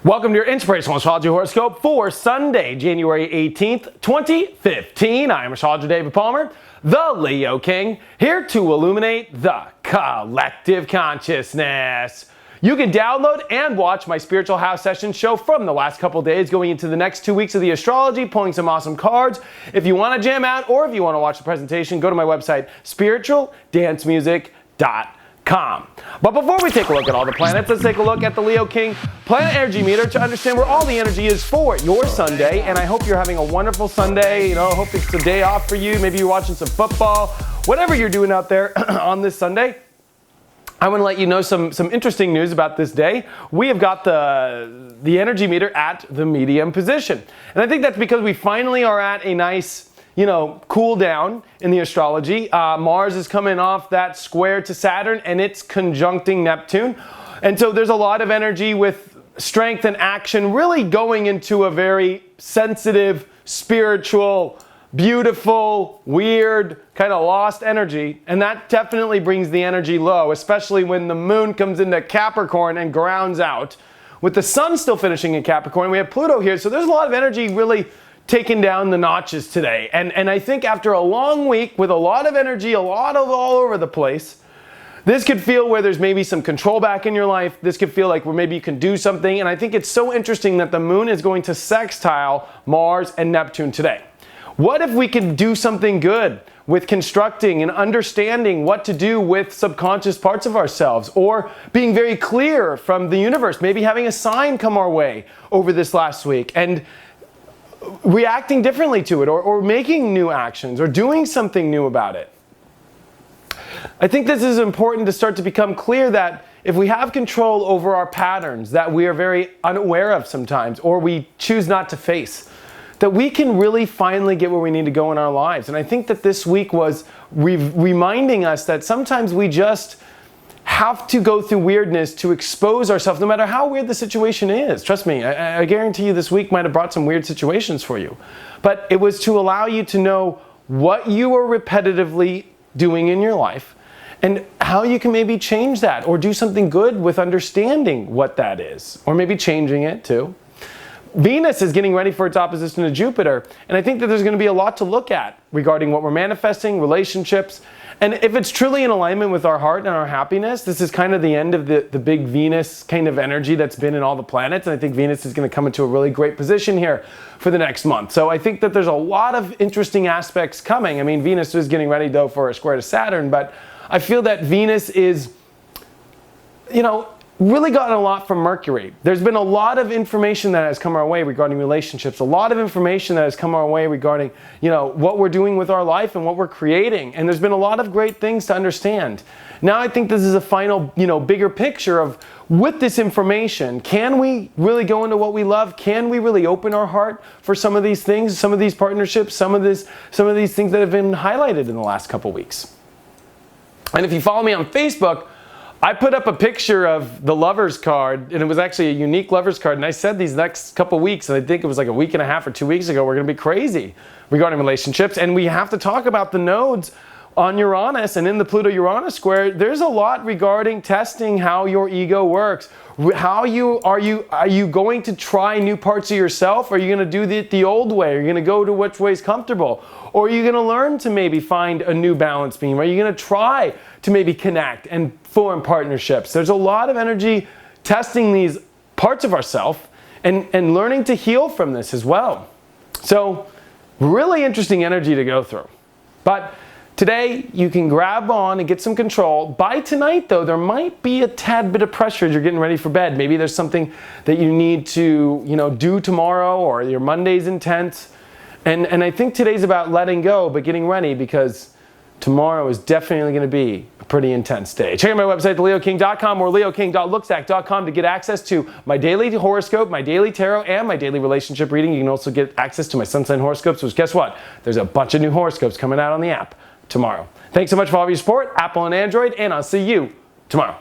Welcome to your Inspirational Astrology Horoscope for Sunday, January 18th, 2015. I am Astrologer David Palmer, the Leo King, here to illuminate the collective consciousness. You can download and watch my Spiritual House Session show from the last couple days going into the next 2 weeks of the astrology, pulling some awesome cards. If you want to jam out or if you want to watch the presentation, go to my website, spiritualdancemusic.com. But before we take a look at all the planets, let's take a look at the Leo King Planet Energy Meter to understand where all the energy is for your Sunday. And I hope you're having a wonderful Sunday. I hope it's a day off for you. Maybe you're watching some football. Whatever you're doing out there on this Sunday, I want to let you know some interesting news about this day. We have got the energy meter at the medium position. And I think that's because we finally are at a nice cool down in the astrology. Mars is coming off that square to Saturn and it's conjuncting Neptune. And so there's a lot of energy with strength and action really going into a very sensitive, spiritual, beautiful, weird, kind of lost energy. And that definitely brings the energy low, especially when the moon comes into Capricorn and grounds out. With the sun still finishing in Capricorn, we have Pluto here. So there's a lot of energy really taking down the notches today. And I think after a long week with a lot of energy, a lot of all over the place, this could feel where there's maybe some control back in your life. This could feel like where maybe you can do something. And I think it's so interesting that the moon is going to sextile Mars and Neptune today. What if we can do something good with constructing and understanding what to do with subconscious parts of ourselves, or being very clear from the universe, maybe having a sign come our way over this last week and reacting differently to it, or making new actions, or doing something new about it. I think this is important to start to become clear that if we have control over our patterns that we are very unaware of sometimes, or we choose not to face, that we can really finally get where we need to go in our lives. And I think that this week was reminding us that sometimes we just have to go through weirdness to expose ourselves, no matter how weird the situation is. Trust me, I guarantee you this week might have brought some weird situations for you. But it was to allow you to know what you are repetitively doing in your life and how you can maybe change that or do something good with understanding what that is, or maybe changing it too. Venus is getting ready for its opposition to Jupiter, and I think that there's going to be a lot to look at regarding what we're manifesting, relationships, and if it's truly in alignment with our heart and our happiness. This is kind of the end of the big Venus kind of energy that's been in all the planets, and I think Venus is going to come into a really great position here for the next month. So I think that there's a lot of interesting aspects coming. I mean, Venus is getting ready though for a square to Saturn, but I feel that Venus is, really gotten a lot from Mercury. There's been a lot of information that has come our way regarding relationships, a lot of information that has come our way regarding, what we're doing with our life and what we're creating. And there's been a lot of great things to understand. Now I think this is a final, bigger picture of, with this information, can we really go into what we love? Can we really open our heart for some of these things, some of these partnerships, some of these things that have been highlighted in the last couple weeks? And if you follow me on Facebook, I put up a picture of the Lovers card, and it was actually a unique Lovers card. And I said these next couple weeks, and I think it was like a week and a half or 2 weeks ago, we're going to be crazy regarding relationships. And we have to talk about the nodes on Uranus and in the Pluto-Uranus square. There's a lot regarding testing how your ego works. Are you going to try new parts of yourself? Are you going to do it the old way? Are you going to go to which way is comfortable? Or are you going to learn to maybe find a new balance beam? Are you going to try to maybe connect and form partnerships? There's a lot of energy testing these parts of ourselves and learning to heal from this as well. So really interesting energy to go through. But today, you can grab on and get some control. By tonight, though, there might be a tad bit of pressure as you're getting ready for bed. Maybe there's something that you need to, do tomorrow, or your Monday's intense. And I think today's about letting go, but getting ready, because tomorrow is definitely going to be a pretty intense day. Check out my website, theleoking.com or leoking.looksack.com to get access to my daily horoscope, my daily tarot, and my daily relationship reading. You can also get access to my sun sign horoscopes, which guess what? There's a bunch of new horoscopes coming out on the app tomorrow. Thanks so much for all of your support, Apple and Android, and I'll see you tomorrow.